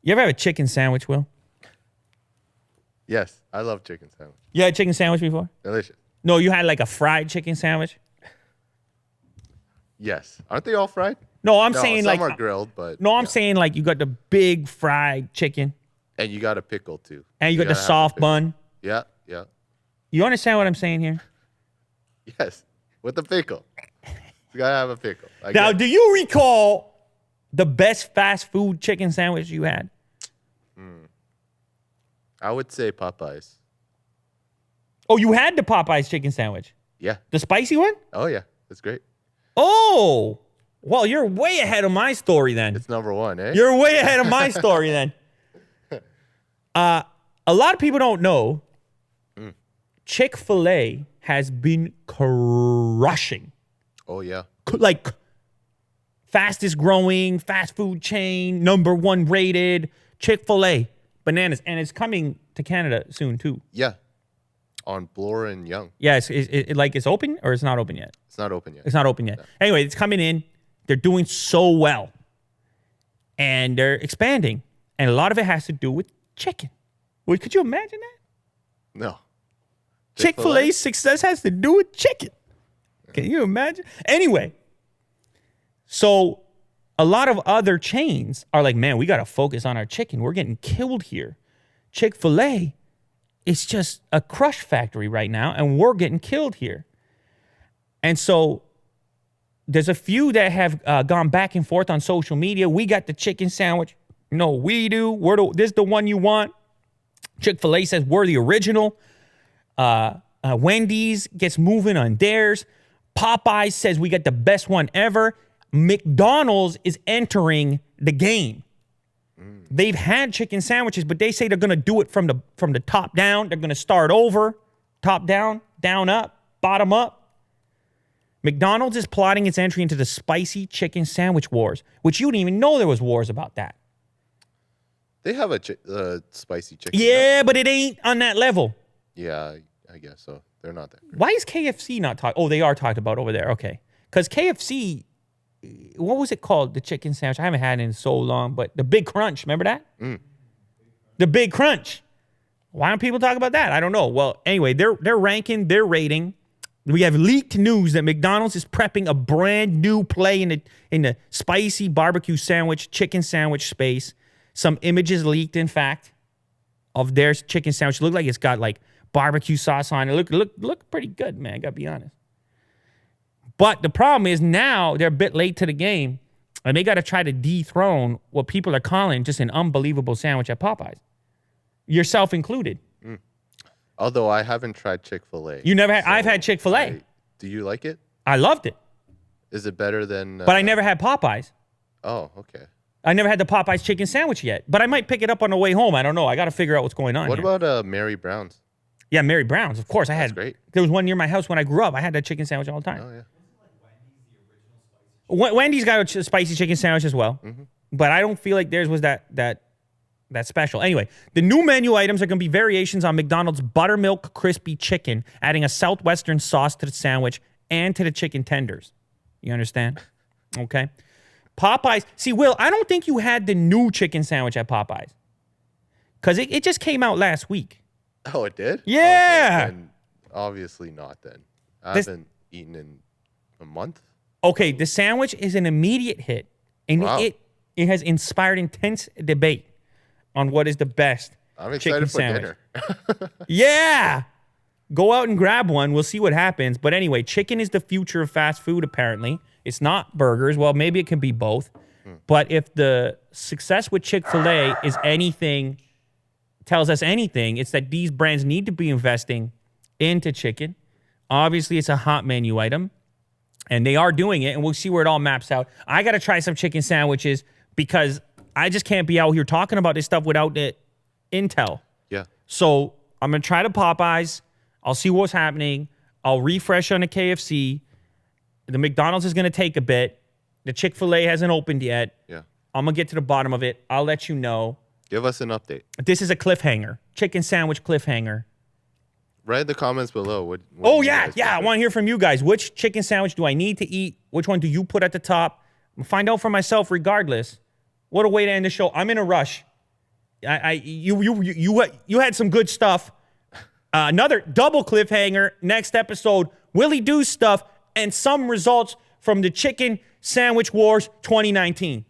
You ever have a chicken sandwich, Will? Yes, I love chicken sandwich. You had a chicken sandwich before? Delicious. No, you had like a fried chicken sandwich? Yes. Aren't they all fried? No, I'm saying some like... are grilled, but... No, I'm saying like you got the big fried chicken. And you got a pickle, too. And you got the gotta have soft a pickle. bun. Yeah, yeah. You understand what I'm saying here? Yes, with the pickle. You gotta have a pickle. Now, do you recall the best fast food chicken sandwich you had? I would say Popeyes. Oh, you had the Popeyes chicken sandwich? Yeah. The spicy one? Oh, yeah. That's great. Oh, well, you're way ahead of my story then. It's number one, eh? You're way ahead of my story then. A lot of people don't know Chick-fil-A has been crushing. Oh, yeah. Like fastest growing fast food chain, #1 rated, Chick-fil-A. Bananas. And it's coming to Canada soon too. Yeah. On Bloor and Young. Yes, it's open or it's not open yet? It's not open yet. It's not open yet. No. Anyway, it's coming in. They're doing so well. And they're expanding. And a lot of it has to do with chicken. Well, could you imagine that? No. Chick-fil-A's success has to do with chicken. Can you imagine? Anyway, so a lot of other chains are like, man, we got to focus on our chicken. We're getting killed here. Chick-fil-A is just a crush factory right now, and we're getting killed here. And so there's a few that have gone back and forth on social media. We got the chicken sandwich. No, we do. This is the one you want. Chick-fil-A says we're the original. Wendy's gets moving on theirs. Popeyes says we got the best one ever. McDonald's is entering the game. They've had chicken sandwiches, but they say they're going to do it from the top down. They're going to start over, top down, down up, bottom up. McDonald's is plotting its entry into the spicy chicken sandwich wars, which you didn't even know there was wars about that. They have a spicy chicken. Yeah, but it ain't on that level. Yeah, I guess so. They're not that great. Why is KFC not talking? Oh, they are talked about over there. Okay. Because KFC, what was it called? The chicken sandwich. I haven't had it in so long, but the Big Crunch. Remember that? The Big Crunch. Why don't people talk about that? I don't know. Well, anyway, they're ranking, they're rating. We have leaked news that McDonald's is prepping a brand new play in the spicy barbecue sandwich, chicken sandwich space. Some images leaked, in fact, of their chicken sandwich. It looked like it's got like barbecue sauce on it. Look pretty good, man. I gotta be honest. But the problem is now they're a bit late to the game, and they got to try to dethrone what people are calling just an unbelievable sandwich at Popeyes, yourself included. Although I haven't tried Chick-fil-A. You never had? So I've had Chick-fil-A. Do you like it? I loved it. Is it better than? But I never had Popeyes. Oh, okay. I never had the Popeyes chicken sandwich yet, but I might pick it up on the way home. I don't know. I got to figure out what's going on. What about Mary Brown's? Yeah, Mary Brown's. Of course, I had. That's great. There was one near my house when I grew up. I had that chicken sandwich all the time. Oh yeah. Wendy's got a spicy chicken sandwich as well, but I don't feel like theirs was that special. Anyway, the new menu items are going to be variations on McDonald's buttermilk crispy chicken, adding a southwestern sauce to the sandwich and to the chicken tenders. You understand? Okay. Popeyes. See, Will, I don't think you had the new chicken sandwich at Popeyes because it just came out last week. Oh, it did? Yeah. Okay, obviously not then. I haven't eaten in a month. Okay, the sandwich is an immediate hit, and it has inspired intense debate on what is the best I'm excited for dinner. Yeah. Go out and grab one. We'll see what happens. But anyway, chicken is the future of fast food, apparently. It's not burgers. Well, maybe it can be both. But if the success with Chick-fil-A is anything, tells us anything, it's that these brands need to be investing into chicken. Obviously, it's a hot menu item. And they are doing it, and we'll see where it all maps out. I got to try some chicken sandwiches because I just can't be out here talking about this stuff without the intel. Yeah. So I'm going to try the Popeyes. I'll see what's happening. I'll refresh on the KFC. The McDonald's is going to take a bit. The Chick-fil-A hasn't opened yet. Yeah. I'm going to get to the bottom of it. I'll let you know. Give us an update. This is a cliffhanger. Chicken sandwich cliffhanger. Write in the comments below. What yeah. I want to hear from you guys. Which chicken sandwich do I need to eat? Which one do you put at the top? I'll find out for myself regardless. What a way to end the show. I'm in a rush. You had some good stuff. Another double cliffhanger. Next episode, Willie do stuff and some results from the Chicken Sandwich Wars 2019.